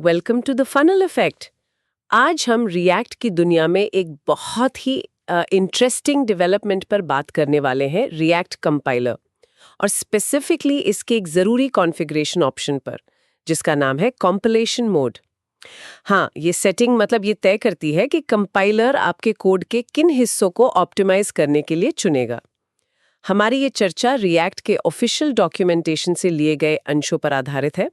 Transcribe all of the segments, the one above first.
Welcome to the funnel effect. आज हम react की दुनिया में एक बहुत ही इंटरेस्टिंग डेवलपमेंट पर बात करने वाले हैं, रिएक्ट कंपाइलर, और स्पेसिफिकली इसके एक ज़रूरी कॉन्फ़िगरेशन ऑप्शन पर, जिसका नाम है कंपाइलेशन मोड। हाँ, ये सेटिंग मतलब ये तय करती है कि कंपाइलर आपके कोड के किन हिस्सों को ऑप्टिमाइज करने के लिए चुनेगा। हमारी ये चर्चा रिएक्ट के ऑफिशियल डॉक्यूमेंटेशन से लिए गए अंशों पर आधारित है।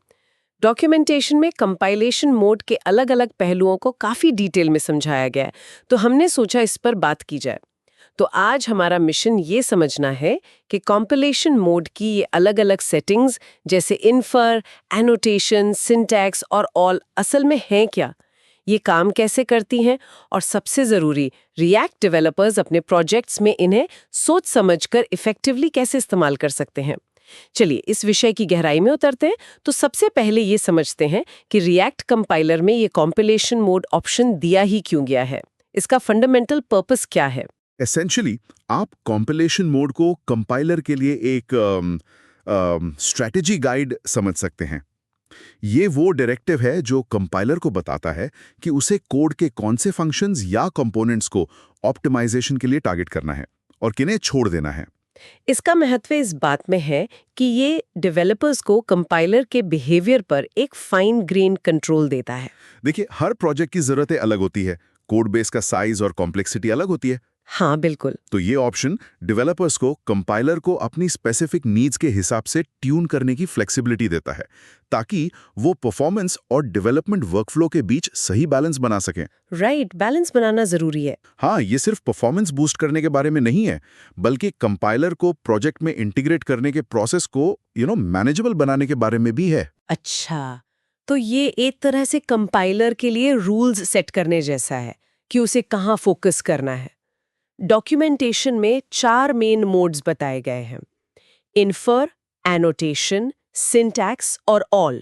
डॉक्यूमेंटेशन में कंपाइलेशन मोड के अलग-अलग पहलुओं को काफी डिटेल में समझाया गया है, तो हमने सोचा इस पर बात की जाए। तो आज हमारा मिशन ये समझना है कि कंपाइलेशन मोड की ये अलग-अलग सेटिंग्स जैसे इन्फर, एनोटेशन, सिंटैक्स और ऑल असल में हैं क्या, ये काम कैसे करती हैं, और सबसे जरूरी, रिएक्ट डेवलपर्स अपने प्रोजेक्ट्स में इन्हें सोच समझकर इफेक्टिवली कैसे इस्तेमाल कर सकते हैं। चलिए इस विषय की गहराई में उतरते हैं। तो सबसे पहले ये समझते हैं कि रिएक्ट कंपाइलर में ये कंपाइलेशन मोड ऑप्शन दिया ही क्यों गया है, इसका फंडामेंटल पर्पस क्या है। एसेंशियली आप कंपाइलेशन मोड को कंपाइलर के लिए एक स्ट्रेटजी गाइड समझ सकते हैं। ये वो डायरेक्टिव है जो कंपाइलर को बताता है कि उसे कोड के कौन से फंक्शंस या कंपोनेंट्स को ऑप्टिमाइजेशन के लिए टारगेट करना है और किन्हें छोड़ देना है। इसका महत्व इस बात में है कि ये डेवलपर्स को कंपाइलर के बिहेवियर पर एक फाइन ग्रेन कंट्रोल देता है। देखिए, हर प्रोजेक्ट की जरूरतें अलग होती है, कोड बेस का साइज और कॉम्प्लेक्सिटी अलग होती है। हाँ बिल्कुल। तो ये ऑप्शन डेवलपर्स को कंपाइलर को अपनी स्पेसिफिक नीड्स के हिसाब से ट्यून करने की फ्लेक्सिबिलिटी देता है, ताकि वो परफॉर्मेंस और डेवलपमेंट वर्कफ्लो के बीच सही बैलेंस बना सकें। राइट, बैलेंस बनाना जरूरी है। हाँ, ये सिर्फ परफॉर्मेंस बूस्ट करने के बारे में नहीं है, बल्कि कंपाइलर को प्रोजेक्ट में इंटीग्रेट करने के प्रोसेस को मैनेजेबल बनाने के बारे में भी है। अच्छा, तो ये एक तरह से कंपाइलर के लिए रूल्स सेट करने जैसा है कि उसे कहाँ फोकस करना है। डॉक्यूमेंटेशन में 4 मेन मोड्स बताए गए हैं: इन्फर, एनोटेशन, सिंटैक्स और ऑल।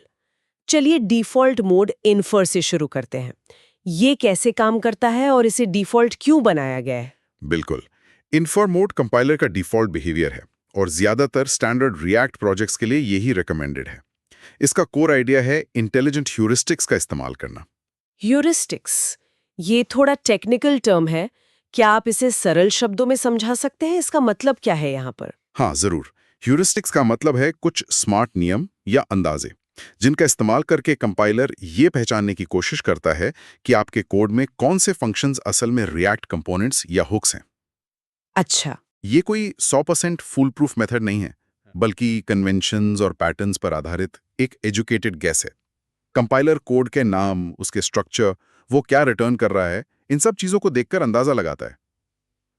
चलिए डिफॉल्ट मोड इन्फर से शुरू करते हैं। ये कैसे काम करता है और इसे डिफॉल्ट क्यों बनाया गया है? बिल्कुल, इन्फर मोड कंपाइलर का डिफॉल्ट बिहेवियर है और ज्यादातर स्टैंडर्ड रिएक्ट प्रोजेक्ट्स के लिए यही रिकमेंडेड है। इसका कोर आइडिया है इंटेलिजेंट ह्यूरिस्टिक्स का इस्तेमाल करना। ह्यूरिस्टिक्स, ये थोड़ा टेक्निकल टर्म है, क्या आप इसे सरल शब्दों में समझा सकते हैं? इसका मतलब क्या है यहाँ पर? हाँ जरूर, ह्यूरिस्टिक्स का मतलब है कुछ स्मार्ट नियम या अंदाजे जिनका इस्तेमाल करके कंपाइलर ये पहचानने की कोशिश करता है कि आपके कोड में कौन से फंक्शंस असल में रिएक्ट कंपोनेंट्स या हुक्स हैं। अच्छा। ये कोई 100% फूल प्रूफ मेथड नहीं है, बल्कि कन्वेंशंस और पैटर्न्स पर आधारित एक एजुकेटेड गेस है। कंपाइलर कोड के नाम, उसके स्ट्रक्चर, वो क्या रिटर्न कर रहा है, इन सब चीजों को देखकर अंदाजा लगाता है।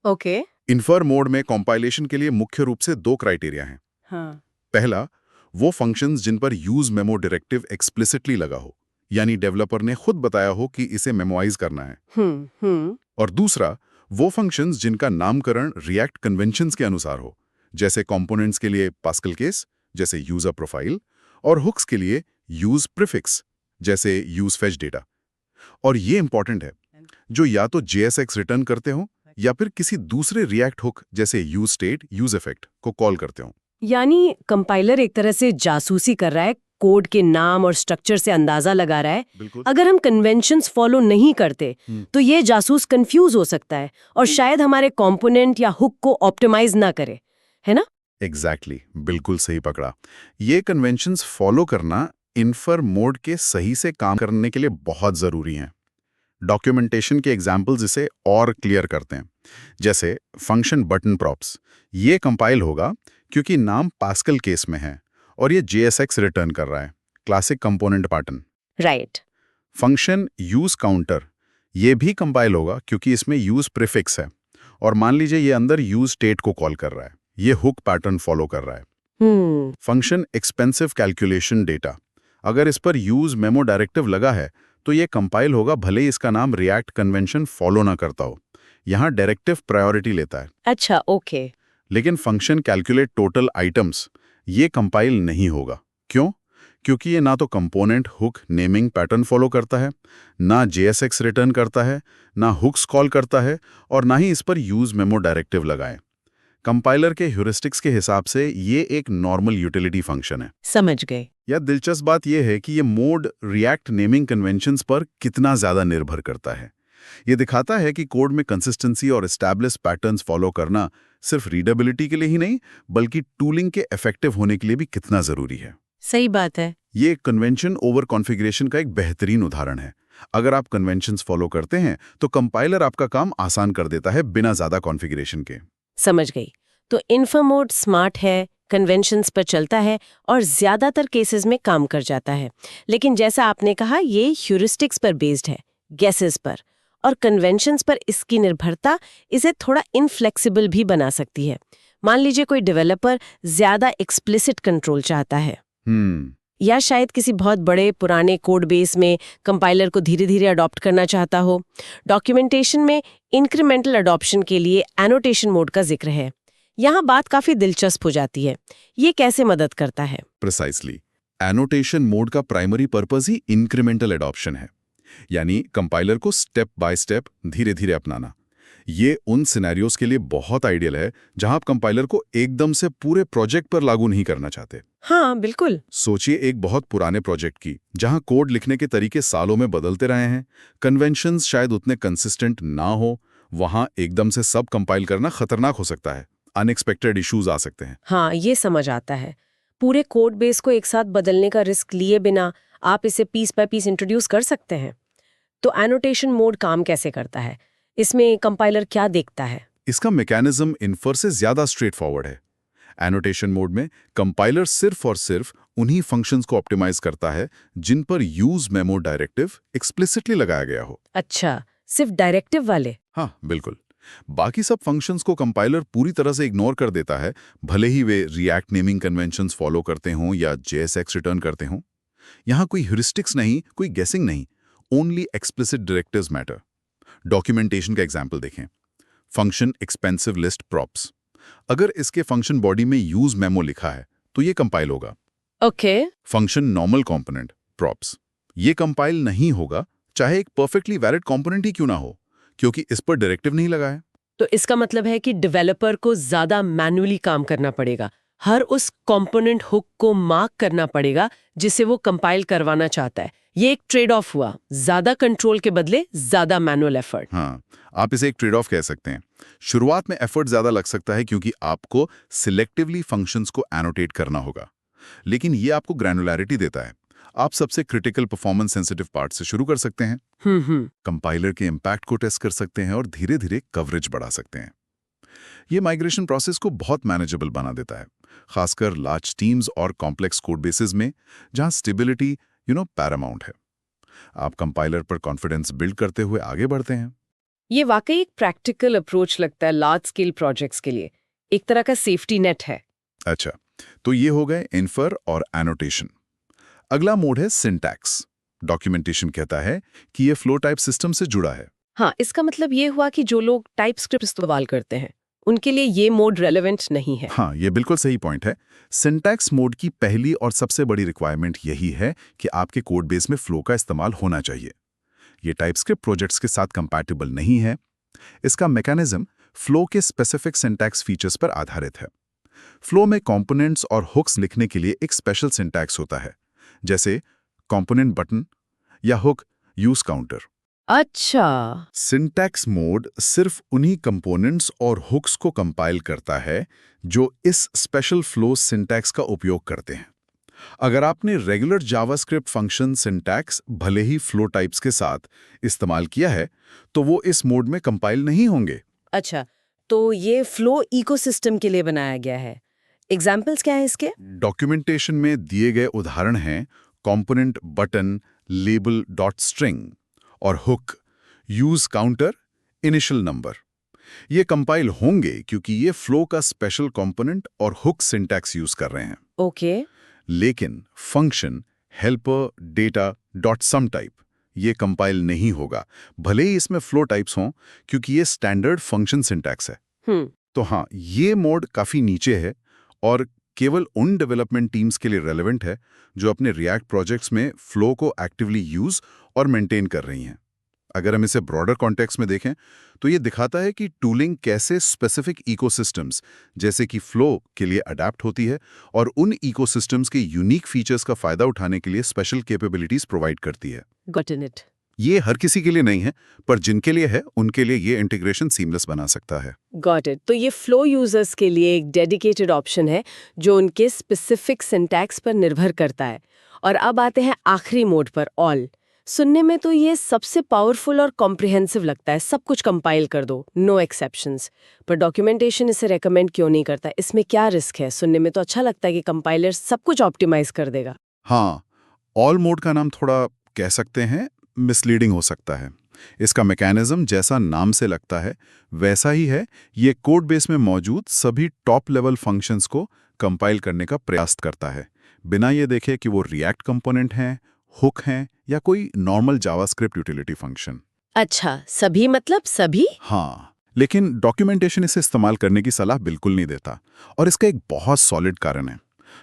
ओके। इन्फर मोड में कंपाइलेशन के लिए मुख्य रूप से 2 क्राइटेरिया हैं। हाँ। पहला, वो फंक्शंस जिन पर यूज मेमो डायरेक्टिव एक्सप्लिसिटली लगा हो, यानी डेवलपर ने खुद बताया हो कि इसे मेमोइज करना है। और दूसरा, वो फंक्शंस जिनका नामकरण रिएक्ट कन्वेंशंस के अनुसार हो, जैसे कंपोनेंट्स के लिए पास्कल केस, जैसे यूजर प्रोफाइल, और हुक्स के लिए यूज प्रीफिक्स, जैसे यूज फेच डेटा। और ये इंपॉर्टेंट है, जो या तो JSX रिटर्न करते हो या फिर किसी दूसरे रिएक्ट हुक जैसे यूज स्टेट, यूज इफेक्ट को कॉल करते हो। यानी कंपाइलर एक तरह से जासूसी कर रहा है, कोड के नाम और स्ट्रक्चर से अंदाजा लगा रहा है। बिल्कुल। अगर हम कन्वेंशंस फॉलो नहीं करते तो ये जासूस कंफ्यूज हो सकता है और शायद हमारे कंपोनेंट या हुक को ऑप्टिमाइज ना करे, है ना? एग्जैक्टली, बिल्कुल सही पकड़ा। ये कन्वेंशंस फॉलो करना इन्फर मोड के सही से काम करने के लिए बहुत जरूरी हैं। डॉक्यूमेंटेशन के एग्जाम्पल्स इसे और क्लियर करते हैं, जैसे फंक्शन बटन प्रॉप्स। ये कंपाइल होगा क्योंकि नाम पास्कल केस में है और ये JSX रिटर्न कर रहा है, classic component pattern. Right. Function use counter, ये भी कंपाइल होगा क्योंकि इसमें यूज प्रीफिक्स है और मान लीजिए ये अंदर यूज स्टेट को कॉल कर रहा है, ये हुक पैटर्न फॉलो कर रहा है। फंक्शन एक्सपेंसिव कैलकुलेशन डेटा, अगर इस पर यूज मेमो डायरेक्टिव लगा है तो ये कंपाइल होगा भले ही इसका नाम रिएक्ट कन्वेंशन फॉलो ना करता हो, यहाँ डायरेक्टिव प्रायोरिटी लेता है। अच्छा, ओके। लेकिन फंक्शन कैलकुलेट टोटल आइटम्स, ये कंपाइल नहीं होगा। क्यों? क्योंकि ये ना तो component hook naming pattern follow करता है, ना JSX रिटर्न करता है, ना हुक्स कॉल करता है और ना ही इस पर यूज मेमो डायरेक्टिव लगाए। कंपाइलर के ह्यूरिस्टिक्स के हिसाब से ये एक नॉर्मल यूटिलिटी फंक्शन है। समझ गए। या दिलचस्प बात यह है कि ये मोड रिएक्ट नेमिंग कन्वेंशंस पर कितना ज्यादा निर्भर करता है। ये दिखाता है कि कोड में कंसिस्टेंसी और एस्टैब्लिश पैटर्न्स फॉलो करना सिर्फ रीडेबिलिटी के लिए ही नहीं, बल्कि टूलिंग के इफेक्टिव होने के लिए भी कितना जरूरी है। सही बात है। ये कन्वेंशन ओवर कॉन्फ़िगरेशन का एक बेहतरीन उदाहरण है। अगर आप कन्वेंशंस फॉलो करते हैं तो कंपाइलर आपका काम आसान कर देता है बिना ज्यादा कॉन्फ़िगरेशन के। समझ गई। तो इन्फो मोड स्मार्ट है, कन्वेंशंस पर चलता है और ज्यादातर केसेस में काम कर जाता है। लेकिन जैसा आपने कहा, ये ह्यूरिस्टिक्स पर बेस्ड है, गेसेस पर, और कन्वेंशंस पर इसकी निर्भरता इसे थोड़ा इनफ्लेक्सिबल भी बना सकती है। मान लीजिए कोई डेवलपर ज्यादा एक्सप्लिसिट कंट्रोल चाहता है, या शायद किसी बहुत बड़े पुराने कोड बेस में कंपाइलर को धीरे धीरे अडॉप्ट करना चाहता हो। डॉक्यूमेंटेशन में इंक्रीमेंटल अडॉप्शन के लिए एनोटेशन मोड का जिक्र है। यहाँ बात काफी दिलचस्प हो जाती है। ये कैसे मदद करता है? प्रिसाइसली, एनोटेशन मोड का प्राइमरी पर्पस ही इंक्रीमेंटल एडॉप्शन है, यानी कंपाइलर को स्टेप बाय स्टेप धीरे धीरे अपनाना। ये उन सिनेरियोज के लिए बहुत आइडियल है जहां आप कंपाइलर को एकदम से पूरे प्रोजेक्ट पर लागू नहीं करना चाहते। हाँ, बिल्कुल। सोचिए एक बहुत पुराने प्रोजेक्ट की, जहां कोड लिखने के तरीके सालों में बदलते रहे हैं, कन्वेंशंस शायद उतने कंसिस्टेंट ना हो। वहां एकदम से सब कंपाइल करना खतरनाक हो सकता है, अनएक्सपेक्टेड इश्यूज आ सकते हैं। हाँ, ये समझ आता है। पूरे कोड बेस को एक साथ बदलने का रिस्क लिए बिना आप इसे पीस बाय पीस इंट्रोड्यूस कर सकते हैं। तो एनोटेशन मोड काम कैसे करता है? इसमें कंपाइलर क्या देखता है? इसका मैकेनिज्म इन्फर से ज्यादा स्ट्रेट फॉरवर्ड है। एनोटेशन मोड में कंपाइलर सिर्फ और सिर्फ उन्हीं फंक्शंस को ऑप्टिमाइज करता है जिन पर यूज मेमो डायरेक्टिव एक्सप्लिसिटली लगाया गया हो। अच्छा, सिर्फ डायरेक्टिव वाले? हाँ, बिल्कुल। बाकी सब फंक्शंस को कंपाइलर पूरी तरह से इग्नोर कर देता है, भले ही वे रिएक्ट नेमिंग कन्वेंशंस फॉलो करते हों या JSX रिटर्न करते हों। यहाँ कोई ह्यूरिस्टिक्स नहीं, कोई गेसिंग नहीं, only explicit directives matter. Documentation का एग्जाम्पल देखें। फंक्शन एक्सपेंसिव लिस्ट प्रॉप्स, अगर इसके फंक्शन बॉडी में यूज मेमो लिखा है तो ये कंपाइल होगा। Okay. Function normal component props, ये कंपाइल नहीं होगा चाहे एक परफेक्टली वैलिड कंपोनेंट ही क्यों ना हो, क्योंकि इस पर डायरेक्टिव नहीं लगा है। तो इसका मतलब है कि डेवलपर को ज्यादा मैन्युअली काम करना पड़ेगा, हर उस कंपोनेंट हुक को मार्क करना पड़ेगा जिसे वो कंपाइल करवाना चाहता है। ये एक ट्रेड ऑफ हुआ, ज्यादा कंट्रोल के बदले ज्यादा मैनुअल एफर्ट। हाँ, आप इसे एक ट्रेड ऑफ कह सकते हैं। शुरुआत में एफर्ट ज्यादा लग सकता है क्योंकि आपको सिलेक्टिवली फंक्शंस को एनोटेट करना होगा, लेकिन ये आपको ग्रैनुलैरिटी देता है। आप सबसे क्रिटिकल परफॉर्मेंस सेंसिटिव पार्ट से शुरू कर सकते हैं, कंपाइलर के इम्पैक्ट को टेस्ट कर सकते हैं और धीरे धीरे कवरेज बढ़ा सकते हैं। ये माइग्रेशन प्रोसेस को बहुत मैनेजेबल बना देता है, खासकर लार्ज टीम्स और कॉम्प्लेक्स कोड बेसिस में जहां स्टेबिलिटी पैरामाउंट है। आप कंपाइलर पर कॉन्फिडेंस बिल्ड करते हुए आगे बढ़ते हैं। ये वाकई एक प्रैक्टिकल अप्रोच लगता है लार्ज स्केल प्रोजेक्ट्स के लिए, एक तरह का सेफ्टी नेट है। अच्छा, तो ये हो गए इन्फर और एनोटेशन। अगला मोड है सिंटैक्स। डॉक्यूमेंटेशन कहता है कि ये फ्लो टाइप सिस्टम से जुड़ा है। हाँ, इसका मतलब ये हुआ कि जो लोग टाइपस्क्रिप्ट इस्तेमाल करते हैं उनके लिए ये मोड रेलेवेंट नहीं है। हाँ, ये बिल्कुल सही पॉइंट है। सिंटैक्स मोड की पहली और सबसे बड़ी रिक्वायरमेंट यही है कि आपके कोड बेस में फ्लो का इस्तेमाल होना चाहिए। ये टाइपस्क्रिप्ट प्रोजेक्ट्स के साथ कंपैटिबल नहीं है। इसका मैकेनिज्म फ्लो के स्पेसिफिक सिंटैक्स फीचर्स पर आधारित है। फ्लो में कंपोनेंट्स और हुक्स लिखने के लिए एक स्पेशल सिंटैक्स होता है, जैसे कंपोनेंट बटन या हुक यूज काउंटर। अच्छा, सिंटैक्स मोड सिर्फ उन्हीं कंपोनेंट्स और हुक्स को कंपाइल करता है जो इस स्पेशल फ्लो सिंटैक्स का उपयोग करते हैं। अगर आपने रेगुलर जावास्क्रिप्ट फंक्शन सिंटैक्स भले ही फ्लो टाइप्स के साथ इस्तेमाल किया है, तो वो इस मोड में कंपाइल नहीं होंगे। अच्छा, तो ये फ्लो इकोसिस्टम के लिए बनाया गया है। एग्जाम्पल्स क्या है इसके? डॉक्यूमेंटेशन में दिए गए उदाहरण हैं component button, label dot string और hook use counter, initial number. ये कंपाइल होंगे क्योंकि ये फ्लो का स्पेशल कंपोनेंट और हुक सिंटैक्स यूज कर रहे हैं। ओके। लेकिन function helper data dot some type ये कंपाइल नहीं होगा, भले ही इसमें फ्लो टाइप्स हों, क्योंकि ये स्टैंडर्ड फंक्शन सिंटैक्स है। तो हाँ, ये मोड काफी नीचे है और केवल उन डेवलपमेंट टीम्स के लिए रेलेवेंट है जो अपने रिएक्ट प्रोजेक्ट्स में फ्लो को एक्टिवली यूज और मेंटेन कर रही हैं। अगर हम इसे ब्रॉडर कॉन्टेक्स्ट में देखें तो ये दिखाता है कि टूलिंग कैसे स्पेसिफिक इकोसिस्टम्स जैसे कि फ्लो के लिए अडेप्ट होती है और उन इकोसिस्टम्स के यूनिक फीचर्स का फायदा उठाने के लिए स्पेशल कैपेबिलिटीज प्रोवाइड करती है। Gotten it. ये हर किसी के लिए नहीं है, पर जिनके लिए है उनके लिए ये इंटीग्रेशन सीमलेस बना सकता है। Got it. तो ये फ्लो यूजर्स के लिए एक डेडिकेटेड ऑप्शन है जो उनके स्पेसिफिक सिंटैक्स पर निर्भर करता है। और अब आते हैं आखिरी मोड पर, ऑल। सुनने में तो ये सबसे पावरफुल और कॉम्प्रिहेंसिव लगता है, सब कुछ कंपाइल कर दो, नो एक्सेप्शंस। पर डॉक्यूमेंटेशन इसे रेकमेंड क्यों नहीं करता? इसमें क्या रिस्क है? सुनने में तो अच्छा लगता है कि कंपाइलर सब कुछ ऑप्टिमाइज कर देगा। हाँ, ऑल मोड का नाम थोड़ा कह सकते हैं मिसलीडिंग हो सकता है। इसका मैकेनिज्म जैसा नाम से लगता है वैसा ही है। ये कोड बेस में मौजूद सभी टॉप लेवल फंक्शंस को कंपाइल करने का प्रयास करता है, बिना ये देखे कि वो रिएक्ट कंपोनेंट हैं, हुक हैं या कोई नॉर्मल जावास्क्रिप्ट यूटिलिटी फंक्शन। अच्छा, सभी मतलब सभी? हाँ, लेकिन डॉक्यूमेंटेशन इसे इस्तेमाल करने की सलाह बिल्कुल नहीं देता, और इसका एक बहुत सॉलिड कारण है।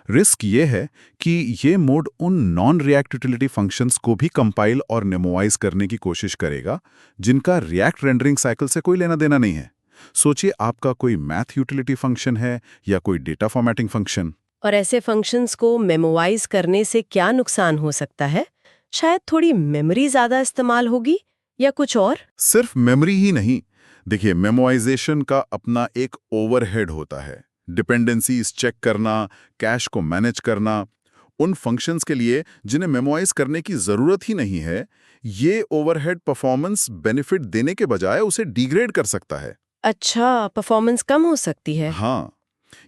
रिस्क ये है कि ये मोड उन नॉन रिएक्ट यूटिलिटी फंक्शंस को भी कंपाइल और नेमोवाइज करने की कोशिश करेगा जिनका रिएक्ट रेंडरिंग साइकिल से कोई लेना देना नहीं है। सोचिए आपका कोई मैथ यूटिलिटी फंक्शन है या कोई डेटा फॉर्मेटिंग फंक्शन। और ऐसे फंक्शंस को मेमोवाइज करने से क्या नुकसान हो सकता है? शायद थोड़ी मेमोरी ज्यादा इस्तेमाल होगी या कुछ और? सिर्फ मेमोरी ही नहीं, देखिए मेमोराइजेशन का अपना एक ओवरहेड होता है। डिपेंडेंसीज चेक करना, कैश को मैनेज करना, उन फंक्शंस के लिए जिन्हें मेमोराइज करने की जरूरत ही नहीं है, ये ओवरहेड परफॉर्मेंस बेनिफिट देने के बजाय उसे डिग्रेड कर सकता है। अच्छा, परफॉर्मेंस कम हो सकती है। हाँ,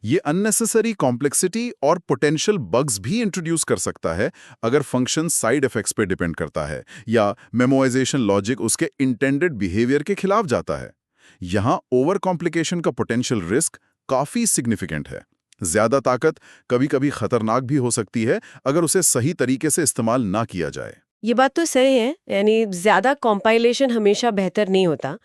ये अननेसेसरी कॉम्प्लेक्सिटी और पोटेंशियल बग्स भी इंट्रोड्यूस कर सकता है अगर फंक्शन साइड इफेक्ट्स पे डिपेंड करता है या मेमोराइजेशन लॉजिक उसके इंटेंडेड बिहेवियर के खिलाफ जाता है। यहाँ ओवर कॉम्प्लिकेशन का पोटेंशियल रिस्क काफी सिग्निफिकेंट है। ज्यादा ताकत कभी-कभी खतरनाक भी हो सकती है अगर उसे सही तरीके से इस्तेमाल ना किया जाए। ये बात तो सही है, यानी ज्यादा कंपाइलेशन हमेशा बेहतर नहीं होता।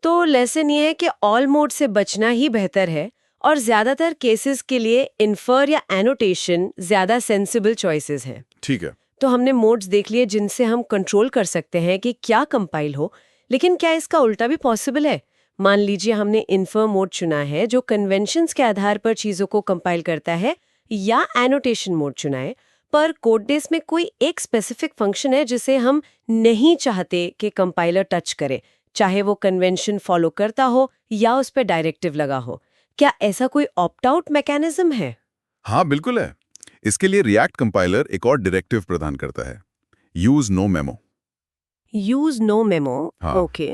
तो लेसन ये है कि ऑल मोड से बचना ही बेहतर है और ज्यादातर केसेस के लिए इन्फर या एनोटेशन ज्यादा सेंसिबल चॉइसेस हैं। ठीक है। तो हमने मोड्स देख लिए जिनसे हम कंट्रोल कर सकते हैं कि क्या कंपाइल हो, लेकिन क्या इसका उल्टा भी पॉसिबल है? मान लीजिए हमने इन्फर मोड चुना है जो कन्वेंशंस के आधार पर चीजों को कंपाइल करता है, या एनोटेशन मोड चुना है पर कोड बेस में कोई एक स्पेसिफिक फंक्शन है जिसे हम नहीं चाहते कि कंपाइलर टच करे, चाहे वो कन्वेंशन फॉलो करता हो या उस पर डायरेक्टिव लगा हो। क्या ऐसा कोई ऑप्ट आउट मैकेनिज्म है? हाँ, बिल्कुल है। इसके लिए रिएक्ट कंपाइलर एक और डायरेक्टिव प्रदान करता है, use no memo. Use no memo. हाँ। ओके।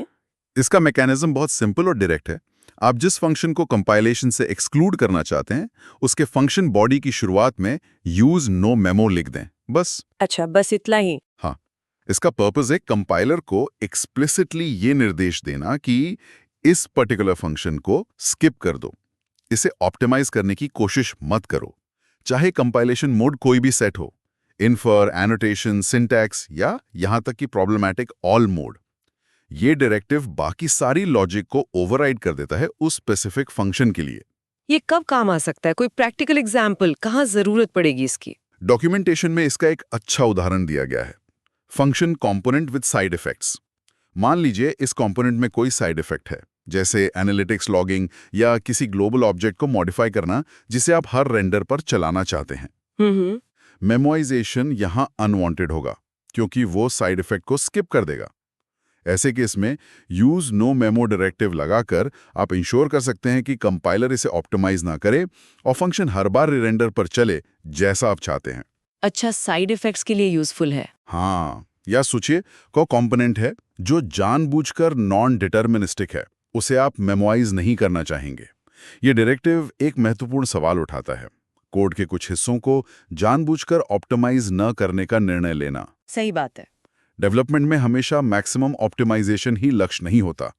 इसका मैकेनिज्म बहुत सिंपल और डायरेक्ट है। आप जिस फंक्शन को कंपाइलेशन से एक्सक्लूड करना चाहते हैं उसके फंक्शन बॉडी की शुरुआत में यूज नो मेमो लिख दें, बस। अच्छा, बस इतना ही? हाँ, इसका पर्पस है कंपाइलर को एक्सप्लिसिटली ये निर्देश देना कि इस पर्टिकुलर फंक्शन को स्किप कर दो, इसे ऑप्टिमाइज करने की कोशिश मत करो, चाहे कंपाइलेशन मोड कोई भी सेट हो, इन्फर, एनोटेशन, सिंटैक्स या यहां तक कि प्रॉब्लमैटिक ऑल मोड। ये डायरेक्टिव बाकी सारी लॉजिक को ओवरराइड कर देता है उस स्पेसिफिक फंक्शन के लिए। ये कब काम आ सकता है? कोई प्रैक्टिकल एग्जाम्पल, कहाँ जरूरत पड़ेगी इसकी? डॉक्यूमेंटेशन में इसका एक अच्छा उदाहरण दिया गया है, function component with side effects. मान लीजिए इस कंपोनेंट में कोई साइड इफेक्ट है, जैसे एनालिटिक्स लॉगिंग या किसी ग्लोबल ऑब्जेक्ट को मॉडिफाई करना जिसे आप हर रेंडर पर चलाना चाहते हैं। मेमोराइजेशन यहां अनवांटेड होगा क्योंकि वो साइड इफेक्ट को स्किप कर देगा। ऐसे केस में यूज नो मेमो डायरेक्टिव लगाकर आप इंश्योर कर सकते हैं कि कंपाइलर इसे ऑप्टिमाइज ना करे और फंक्शन हर बार रिरेंडर पर चले जैसा आप चाहते हैं। अच्छा, साइड इफेक्ट्स के लिए यूजफुल है। हाँ, या सोचिए कोई कंपोनेंट है जो जानबूझकर नॉन डिटर्मिनिस्टिक है, उसे आप मेमोराइज नहीं करना चाहेंगे। ये डायरेक्टिव एक महत्वपूर्ण सवाल उठाता है, कोड के कुछ हिस्सों को जानबूझकर ऑप्टिमाइज न करने का निर्णय लेना। सही बात है। डेवलपमेंट में हमेशा मैक्सिमम ऑप्टिमाइजेशन ही लक्ष्य नहीं होता।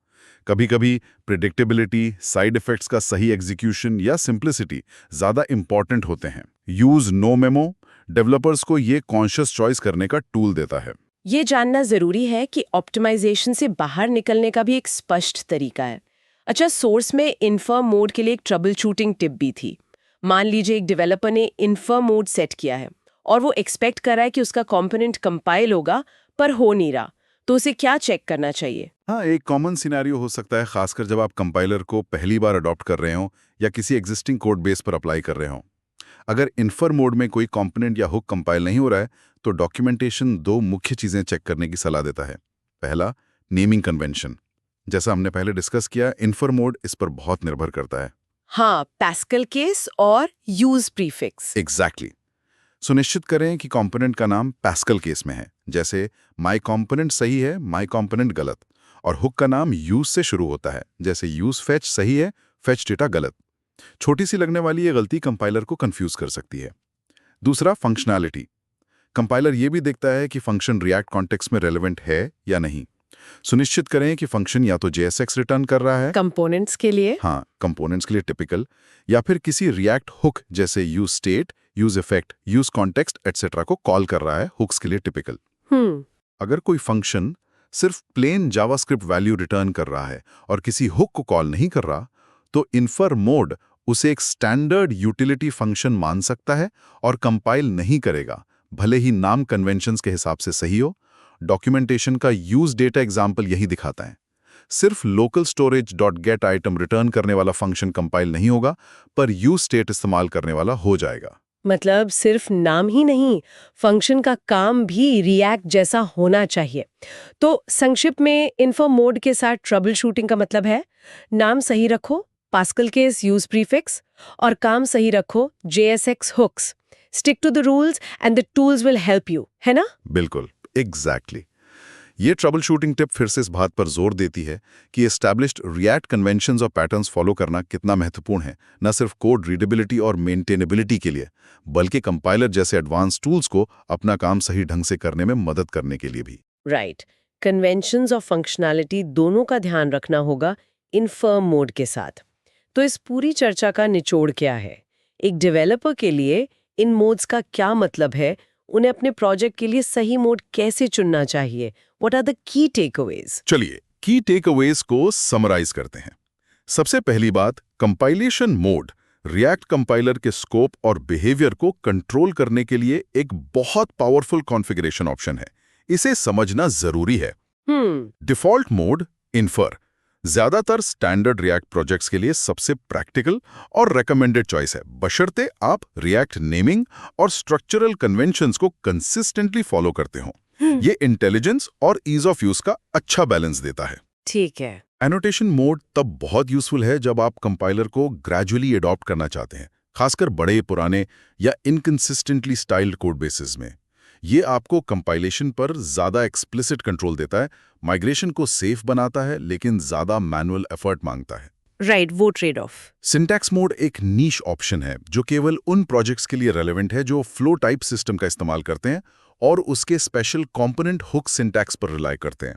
कभी-कभी प्रिडिक्टेबिलिटी, साइड इफेक्ट्स का सही एग्जीक्यूशन या सिंप्लिसिटी ज्यादा इंपॉर्टेंट होते हैं। यूज नो मेमो डेवलपर्स को ये कॉन्शियस चॉइस करने का टूल देता है। ये जानना जरूरी है कि ऑप्टिमाइजेशन से बाहर निकलने का भी एक स्पष्ट तरीका है। अच्छा, सोर्स में इन्फर मोड के लिए एक ट्रबल शूटिंग टिप भी थी। मान लीजिए एक डेवलपर ने इन्फर मोड सेट किया है और वो एक्सपेक्ट कर रहा है कि उसका कंपोनेंट कंपाइल होगा पर हो नहीं रहा, तो उसे क्या चेक करना चाहिए? हाँ, एक कॉमन सिनेरियो हो सकता है, खासकर जब आप कंपाइलर को पहली बार अडॉप्ट कर रहे हो या किसी एग्जिस्टिंग कोड बेस पर अप्लाई कर रहे हो। अगर इन्फर मोड में कोई कंपोनेंट या हुक कंपाइल नहीं हो रहा है, तो डॉक्यूमेंटेशन दो मुख्य चीजें चेक करने की सलाह देता है। पहला, नेमिंग कन्वेंशन। जैसा हमने पहले डिस्कस किया, इन्फर मोड इस पर बहुत निर्भर करता है। हाँ, पैस्कल केस और यूज प्रीफिक्स। एग्जैक्टली। सुनिश्चित करें कि कंपोनेंट का नाम पैस्कल केस में है, जैसे माई कंपोनेंट सही है, माई कंपोनेंट गलत। और हुक का नाम यूज से शुरू होता है, जैसे यूज फेच सही है, फेच डेटा गलत। छोटी सी लगने वाली ये गलती कंपाइलर को कंफ्यूज कर सकती है। दूसरा, फंक्शनैलिटी। कंपाइलर ये भी देखता है कि फंक्शन रिएक्ट कॉन्टेक्स्ट में रेलेवेंट है या नहीं। सुनिश्चित करें कि फंक्शन या तो JSX रिटर्न कर रहा है, कंपोनेंट्स के लिए। हाँ, कंपोनेंट्स के लिए टिपिकल, या फिर किसी रिएक्ट हुक जैसे use state, use effect, use context etcetera को कॉल कर रहा है, हुक्स के लिए टिपिकल। अगर कोई फंक्शन सिर्फ प्लेन जावास्क्रिप्ट वैल्यू रिटर्न कर रहा है और किसी हुक को कॉल नहीं कर रहा, तो इन्फर मोड उसे एक स्टैंडर्ड यूटिलिटी फंक्शन मान सकता है और कंपाइल नहीं करेगा, भले ही नाम कन्वेंशंस के हिसाब से सही हो। डॉक्यूमेंटेशन का यूज डेटा एग्जाम्पल यही दिखाता है। सिर्फ local storage dot gate item return करने वाला फंक्शन कंपाइल नहीं होगा, पर यूज स्टेट इस्तेमाल करने वाला हो जाएगा। मतलब सिर्फ नाम ही नहीं, फंक्शन का काम भी रिएक्ट जैसा होना चाहिए। तो संक्षिप्त में इन्फो मोड के साथ ट्रबल शूटिंग का मतलब है, नाम सही रखो, पास्कल केस यूज प्रीफिक्स, और काम सही रखो, JSX hooks. Stick to the rules and the tools will help you, है ना? बिल्कुल, एग्जैक्टली। ये ट्रबल शूटिंग टिप फिर से इस बात पर जोर देती है कि एस्टैब्लिश्ड रिएक्ट कन्वेंशंस और पैटर्न्स फॉलो करना कितना महत्वपूर्ण है, न सिर्फ कोड रीडेबिलिटी और मेंटेनेबिलिटी के लिए, बल्कि कंपाइलर जैसे एडवांस टूल्स को अपना काम सही ढंग से करने में मदद करने के लिए भी। राइट। कन्वेंशंस और फंक्शनैलिटी दोनों का ध्यान रखना होगा इन्फर्म मोड के साथ। तो इस पूरी चर्चा का निचोड़ क्या है? एक डेवलपर के लिए इन मोड्स का क्या मतलब है? उन्हें अपने प्रोजेक्ट के लिए सही मोड कैसे चुनना चाहिए? What are the key takeaways? चलिए, की टेकअवेज को समराइज करते हैं। सबसे पहली बात, कंपाइलेशन मोड रिएक्ट कंपाइलर के स्कोप और बिहेवियर को कंट्रोल करने के लिए एक बहुत पावरफुल कॉन्फ़िगरेशन ऑप्शन है। इसे समझना जरूरी है। डिफॉल्ट मोड इन्फर ज्यादातर स्टैंडर्ड रिएक्ट प्रोजेक्ट्स के लिए सबसे प्रैक्टिकल और रेकमेंडेड चॉइस है, बशर्ते आप रिएक्ट नेमिंग और स्ट्रक्चरल कन्वेंशंस को कंसिस्टेंटली फॉलो करते हो। ये इंटेलिजेंस और ईज ऑफ यूज का अच्छा बैलेंस देता है। ठीक है। एनोटेशन मोड तब बहुत यूजफुल है जब आप कंपाइलर को ग्रेजुअली अडॉप्ट करना चाहते हैं, खासकर बड़े, पुराने या इनकंसिस्टेंटली स्टाइल्ड कोड बेसिस में। ये आपको कंपाइलेशन पर ज्यादा एक्सप्लिसिट कंट्रोल देता है, माइग्रेशन को सेफ बनाता है, लेकिन ज्यादा मैनुअल एफर्ट मांगता है। राइट, वो ट्रेड ऑफ। सिंटैक्स मोड एक नीश ऑप्शन है जो केवल उन प्रोजेक्ट्स के लिए रेलेवेंट है जो फ्लो टाइप सिस्टम का इस्तेमाल करते हैं और उसके स्पेशल कंपोनेंट हुक सिंटैक्स पर रिलाई करते हैं।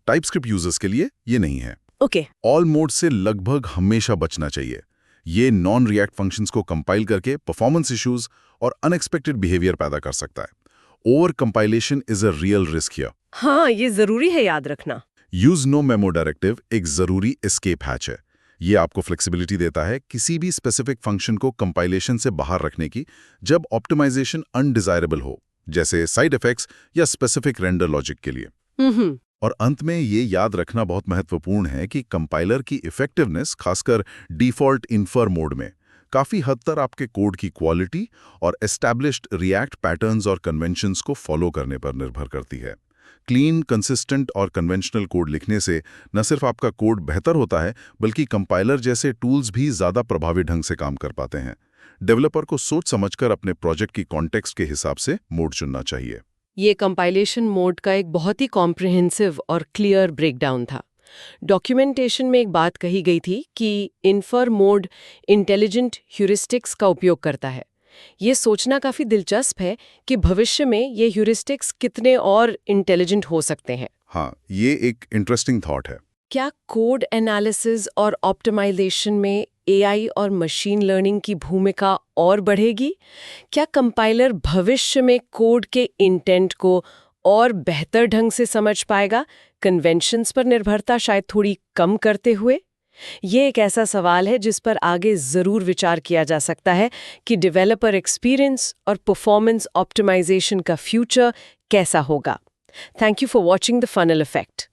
टाइपस्क्रिप्ट यूजर्स के लिए ये नहीं है। ओके। ऑल मोड से लगभग हमेशा बचना चाहिए। ये नॉन रिएक्ट फंक्शंस को कंपाइल करके परफॉर्मेंस इश्यूज और अनएक्सपेक्टेड बिहेवियर पैदा कर सकता है। Over compilation is a real risk here. हाँ, ये जरूरी है याद रखना। यूज नो मेमो डायरेक्टिव एक जरूरी एस्केप हैच है। ये आपको फ्लेक्सिबिलिटी देता है किसी भी स्पेसिफिक फंक्शन को कंपाइलेशन से बाहर रखने की जब ऑप्टिमाइजेशन अनडिजायरेबल हो, जैसे साइड इफेक्ट्स या स्पेसिफिक रेंडर लॉजिक के लिए। और अंत में ये याद रखना बहुत महत्वपूर्ण है कि कंपाइलर की इफेक्टिवनेस, खासकर डिफॉल्ट इन्फर मोड में, काफी हद तक आपके कोड की क्वालिटी और एस्टैब्लिश्ड रिएक्ट पैटर्न्स और कन्वेंशंस को फॉलो करने पर निर्भर करती है। क्लीन, कंसिस्टेंट और कन्वेंशनल कोड लिखने से न सिर्फ आपका कोड बेहतर होता है, बल्कि कंपाइलर जैसे टूल्स भी ज्यादा प्रभावी ढंग से काम कर पाते हैं। डेवलपर को सोच समझकर अपने प्रोजेक्ट की कॉन्टेक्स्ट के हिसाब से मोड चुनना चाहिए। ये कंपाइलेशन मोड का एक बहुत ही कॉम्प्रिहेंसिव और क्लियर ब्रेकडाउन था। डॉक्यूमेंटेशन में एक बात कही गई थी कि इन्फर मोड इंटेलिजेंट ह्यूरिस्टिक्स का उपयोग करता है। ये सोचना काफी दिलचस्प है कि भविष्य में ये ह्यूरिस्टिक्स कितने और इंटेलिजेंट हो सकते हैं। हाँ, ये एक इंटरेस्टिंग थॉट है। क्या कोड एनालिसिस और ऑप्टिमाइजेशन में AI और मशीन लर्निंग की भूमिका और बढ़ेगी? क्या कंपाइलर भविष्य में कोड के इंटेंट को और बेहतर ढंग से समझ पाएगा, कन्वेंशंस पर निर्भरता शायद थोड़ी कम करते हुए? ये एक ऐसा सवाल है जिस पर आगे जरूर विचार किया जा सकता है कि डेवलपर एक्सपीरियंस और परफॉर्मेंस ऑप्टिमाइजेशन का फ्यूचर कैसा होगा। Thank you for watching The Funnel Effect.